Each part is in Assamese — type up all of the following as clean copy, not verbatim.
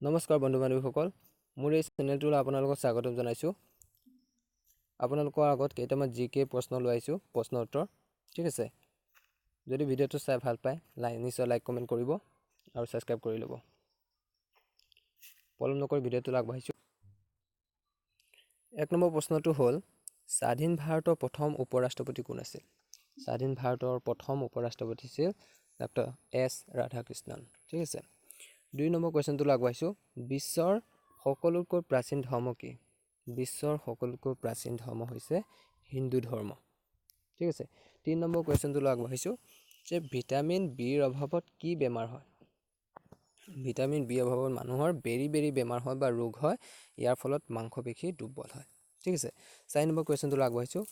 নমস্কাৰ বন্ধু বান্ধৱীসকল মোৰ এই চেনেলটোলৈ আপোনালোকক স্বাগতম জনাইছোঁ আপোনালোকৰ আগত কেইটামান জিকে প্ৰশ্ন লৈ আহিছোঁ প্ৰশ্ন উত্তৰ ঠিক আছে যদি ভিডিঅ'টো চাই ভাল পায় নিশ্চয় লাইক কমেণ্ট কৰিব আৰু সাবস্ক্ৰাইব কৰি ল'ব পলম নকৰি ভিডিঅ'টো আগবাঢ়িছোঁ 1 নম্বৰ প্ৰশ্নটো হ'ল স্বাধীন ভাৰতৰ প্ৰথম উপৰাষ্ট্ৰপতি কোন আছিল স্বাধীন ভাৰতৰ প্ৰথম উপৰাষ্ট্ৰপতি আছিল ডক্টৰ এছ ৰাধাকৃষ্ণন ঠিক আছে 2 নম্বৰ কোৱেশ্চনটো আগবাঢ়িছোঁ বিশ্বৰ সকলোতকৈ প্ৰাচীন ধৰ্ম কি বিশ্বৰ সকলোতকৈ প্ৰাচীন ধৰ্ম হৈছে হিন্দু ধৰ্ম ঠিক আছে 3 নম্বৰ কোৱেশ্চনটো আগবাঢ়িছোঁ যে ভিটামিন বিৰ অভাৱত কি বেমাৰ হয় ভিটামিন বি অভাৱত মানুহৰ বেৰি বেমাৰ হয় বা ৰোগ হয় ইয়াৰ ফলত মাংসপেশী দুৰ্বল হয় ঠিক আছে 4 নম্বৰ কোৱেশ্চনটো আগবাঢ়িছোঁ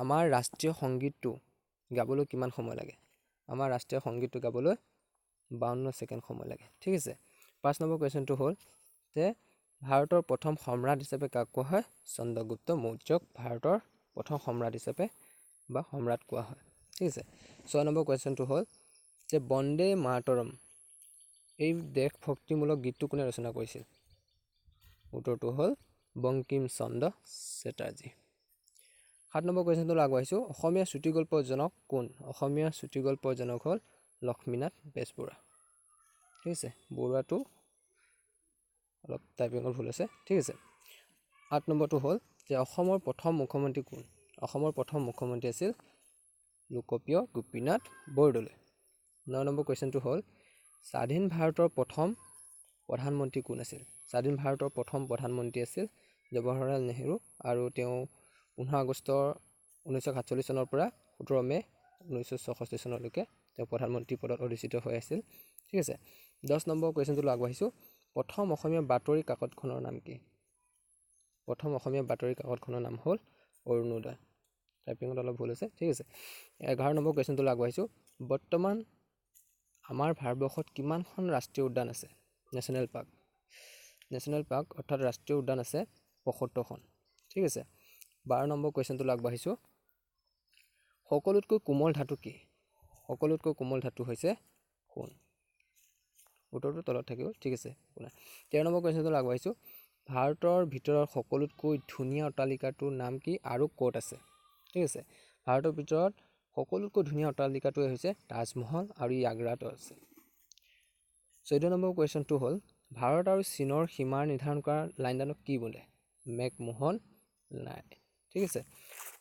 আমাৰ ৰাষ্ট্ৰীয় সংগীতটো গাবলৈ কিমান সময় লাগে আমাৰ ৰাষ্ট্ৰীয় সংগীতটো গাবলৈ 52 সেকেন্ড সময় লাগে ঠিক আছে 5 নম্বৰ কোৱেশ্চনটো হ'ল যে ভাৰতৰ প্ৰথম সম্ৰাট হিচাপে কাক কোৱা হয় চন্দ্ৰগুপ্ত মৌৰ্যক ভাৰতৰ প্ৰথম সম্ৰাট হিচাপে বা সম্ৰাট কোৱা হয় ঠিক আছে 6 নম্বৰ কোৱেশ্চনটো হ'ল যে বন্দে মাতৰম এই দেশভক্তিমূলক গীতটো কোনে ৰচনা কৰিছিল উত্তৰটো হ'ল বংকিম চন্দ্ৰ চেটাৰ্জী 7 নম্বৰ কোৱেশ্চনটো আগবাঢ়িছোঁ অসমীয়া চুটিগল্পৰ জনক কোন অসমীয়া চুটিগল্পৰ জনক হ'ল লক্ষ্মীনাথ বেজবৰুৱা ঠিক আছে বৰুৱাটো অলপ টাইপিঙৰ ভুল আছে ঠিক আছে 8 নম্বৰটো হ'ল যে অসমৰ প্ৰথম মুখ্যমন্ত্ৰী কোন অসমৰ প্ৰথম মুখ্যমন্ত্ৰী আছিল লোকপ্ৰিয় গোপীনাথ বৰদলৈ 9 নম্বৰ কোৱেশ্চনটো হ'ল স্বাধীন ভাৰতৰ প্ৰথম প্ৰধানমন্ত্ৰী কোন আছিল স্বাধীন ভাৰতৰ প্ৰথম প্ৰধানমন্ত্ৰী আছিল জৱাহৰলাল নেহৰু আৰু তেওঁ 15 আগষ্ট 1947 চনৰ পৰা 17 মে 1964 চনলৈকে তেওঁ প্ৰধানমন্ত্ৰী পদত অধিষ্ঠিত হৈ আছিল ঠিক আছে 10 নম্বৰ কোৱেশ্চনটো আগবাঢ়িছোঁ প্ৰথম অসমীয়া বাতৰি কাকতখনৰ নাম কি প্ৰথম অসমীয়া বাতৰি কাকতখনৰ নাম হ'ল অৰুণোদয় টাইপিঙত অলপ ভুল আছে ঠিক আছে 11 নম্বৰ কোৱেশ্চনটো আগবাঢ়িছোঁ বৰ্তমান আমাৰ ভাৰতবৰ্ষত কিমানখন ৰাষ্ট্ৰীয় উদ্যান আছে নেশ্যনেল পাৰ্ক অৰ্থাৎ ৰাষ্ট্ৰীয় উদ্যান আছে 75খন ঠিক আছে 12 নম্বৰ কোৱেশ্চনটো আগবাঢ়িছোঁ সকলোতকৈ কোমল ধাতু কি সকলোতকৈ কোমল ধাতু হৈছে সোণ উত্তৰটো তলত থাকিব ঠিক আছে 13 নম্বৰ কোৱেশ্চনটো আগবাঢ়িছোঁ ভাৰতৰ ভিতৰত সকলোতকৈ ধুনীয়া অট্টালিকাটোৰ নাম কি আৰু ক'ত আছে ঠিক আছে ভাৰতৰ ভিতৰত সকলোতকৈ ধুনীয়া অট্টালিকাটোৱে হৈছে তাজমহল আৰু ই আগ্ৰাত আছে 14 নম্বৰ কুৱেশ্যনটো হ'ল ভাৰত আৰু চীনৰ সীমা নিৰ্ধাৰণ কৰা লাইনডালক কি বোলে মেকমোহন লাইন ঠিক আছে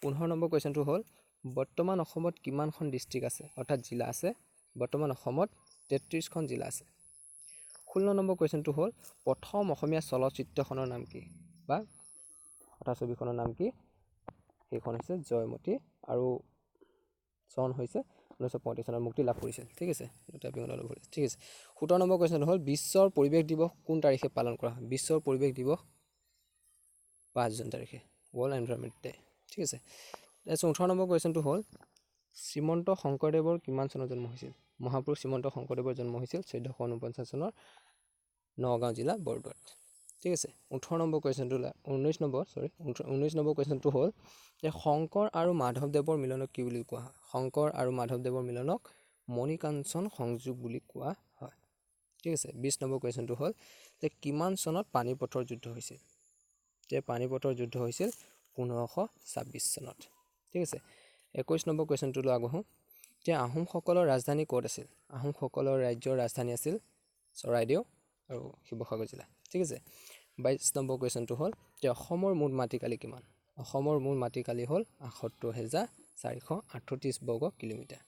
15 নম্বৰ কুৱেশ্যনটো হ'ল বৰ্তমান অসমত কিমানখন ডিস্ট্ৰিক্ট আছে অৰ্থাৎ জিলা আছে বৰ্তমান অসমত 33খন জিলা আছে 16 নম্বৰ কুৱেশ্যনটো হ'ল প্ৰথম অসমীয়া চলচ্চিত্ৰখনৰ নাম কি বা কথাছবিখনৰ নাম কি সেইখন হৈছে জয়মতী আৰু চন হৈছে 1935 চনত মুক্তি লাভ কৰিছিল ঠিক আছে ঠিক আছে 17 নম্বৰ কুৱেশ্যন হ'ল বিশ্বৰ পৰিৱেশ দিৱস কোন তাৰিখে পালন কৰা হয় বিশ্বৰ পৰিৱেশ দিৱস 5 জুন তাৰিখে ৱৰ্ল্ড এনভাইৰনমেণ্ট ডে ঠিক আছে 18 নম্বৰ কুৱেশ্যনটো হ'ল শ্ৰীমন্ত শংকৰদেৱৰ কিমান চনত জন্ম হৈছিল মহাপুৰুষ শ্ৰীমন্ত শংকৰদেৱৰ জন্ম হৈছিল 1449 চনৰ নগাঁও জিলা বৰদোৱাত ঠিক আছে 19 নম্বৰ কুৱেশ্যনটো হ'ল যে শংকৰ আৰু মাধৱদেৱৰ মিলনক কি বুলি কোৱা হয় শংকৰ আৰু মাধৱদেৱৰ মিলনক মণিকাঞ্চন সংযোগ বুলি কোৱা হয় ঠিক আছে 20 নম্বৰ কুৱেশ্যনটো হ'ল যে কিমান চনত পানিপথৰ যুদ্ধ হৈছিল যে পানিপথৰ যুদ্ধ হৈছিল 1526 চনত ঠিক আছে 21 নম্বৰ কুৱেশ্যনটো আগবঢ়ো যে আহোমসকলৰ ৰাজধানী ক'ত আছিল আহোমসকলৰ ৰাজ্যৰ ৰাজধানী আছিল চৰাইদেউ আৰু শিৱসাগৰ জিলা ঠিক আছে 22 নম্বৰ কুৱেশ্যনটো হ'ল যে অসমৰ মুঠ মাটিকালি কিমান অসমৰ মুঠ মাটিকালি হ'ল ৭৮,438 বৰ্গ কিলোমিটাৰ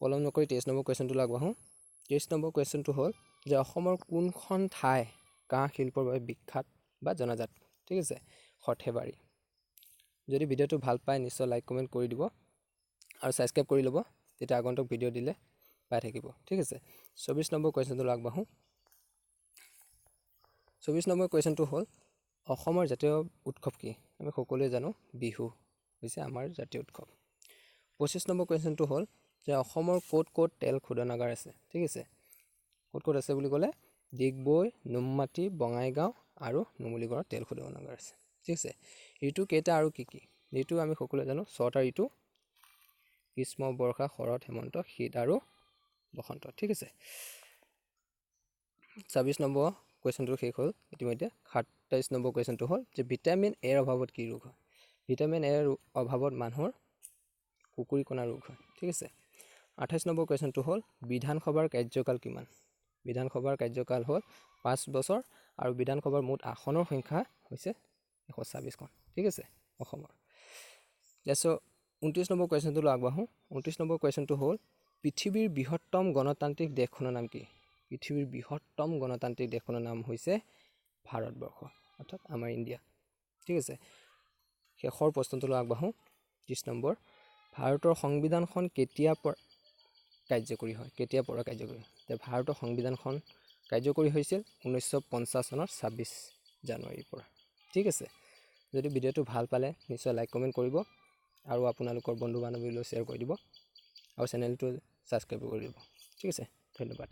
পলম নকৰি 23 নম্বৰ কুৱেশ্যনটো আগবাঢ়ো 23 নম্বৰ কুৱেশ্যনটো হ'ল যে অসমৰ কোনখন ঠাই কাঁহ শিল্পৰ বাবে বিখ্যাত বা জনাজাত ঠিক আছে সৰ্থেবাৰী যদি ভিডিঅ'টো ভাল পায় নিশ্চয় লাইক কমেণ্ট কৰি দিব আৰু সাবস্ক্ৰাইব কৰি ল'ব তেতিয়া আগন্তুক ভিডিঅ' দিলে পাই থাকিব ঠিক আছে 24 নম্বৰ কুৱেশ্যনটো আগবাঢ়ো 24 নম্বৰ কুৱেশ্যনটো হ'ল অসমৰ জাতীয় উৎসৱ কি আমি সকলোৱে জানো বিহু হৈছে আমাৰ জাতীয় উৎসৱ 25 নম্বৰ কুৱেশ্যনটো হ'ল যে অসমৰ ক'ত তেল শোধনাগাৰ আছে ঠিক আছে ক'ত আছে বুলি ক'লে ডিগবৈ নুনমাটি বঙাইগাঁও আৰু নুমলীগড়ত তেল শোধনাগাৰ আছে ঠিক আছে ঋতু কেইটা আৰু কি ঋতু আমি সকলোৱে জানো 6টা ঋতু গ্ৰীষ্ম বৰ্ষা শৰৎ হেমন্ত শীত আৰু বসন্ত ঠিক আছে 26 নম্বৰ কুৱেশ্যনটো শেষ হ'ল ইতিমধ্যে 27 নম্বৰ কুৱেশ্যনটো হ'ল যে ভিটামিন এৰ অভাৱত কি ৰোগ হয় ভিটামিন এৰ অভাৱত মানুহৰ কুকুৰী কণা ৰোগ হয় ঠিক আছে 28 নম্বৰ কুৱেশ্যনটো হ'ল বিধানসভাৰ কাৰ্যকাল কিমান বিধানসভাৰ কাৰ্যকাল হ'ল 5 বছৰ আৰু বিধানসভাৰ মুঠ আসনৰ সংখ্যা হৈছে 126খন ঠিক আছে অসমৰ তাৰপিছত 29 নম্বৰ কুৱেশ্যনটো আগবাঢ়ো 29 নম্বৰ কুৱেশ্যনটো হ'ল পৃথিৱীৰ বৃহত্তম গণতান্ত্ৰিক দেশখনৰ নাম কি পৃথিৱীৰ বৃহত্তম গণতান্ত্ৰিক দেশখনৰ নাম হৈছে ভাৰতবৰ্ষ অৰ্থাৎ আমাৰ ইণ্ডিয়া ঠিক আছে শেষৰ প্ৰশ্নটো আগবাঢ়ো 30 নম্বৰ ভাৰতৰ সংবিধানখন কেতিয়াৰ পৰা কাৰ্যকৰী হয় ভাৰতৰ সংবিধানখন কাৰ্যকৰী হৈছিল 1950 চনৰ 26 জানুৱাৰীৰ পৰা ঠিক আছে যদি ভিডিঅ'টো ভাল পালে নিশ্চয় লাইক কমেণ্ট কৰিব আৰু আপোনালোকৰ বন্ধু বান্ধৱীলৈ শ্বেয়াৰ কৰি দিব আৰু চেনেলটো ছাবস্ক্ৰাইব কৰি দিব ঠিক আছে ধন্যবাদ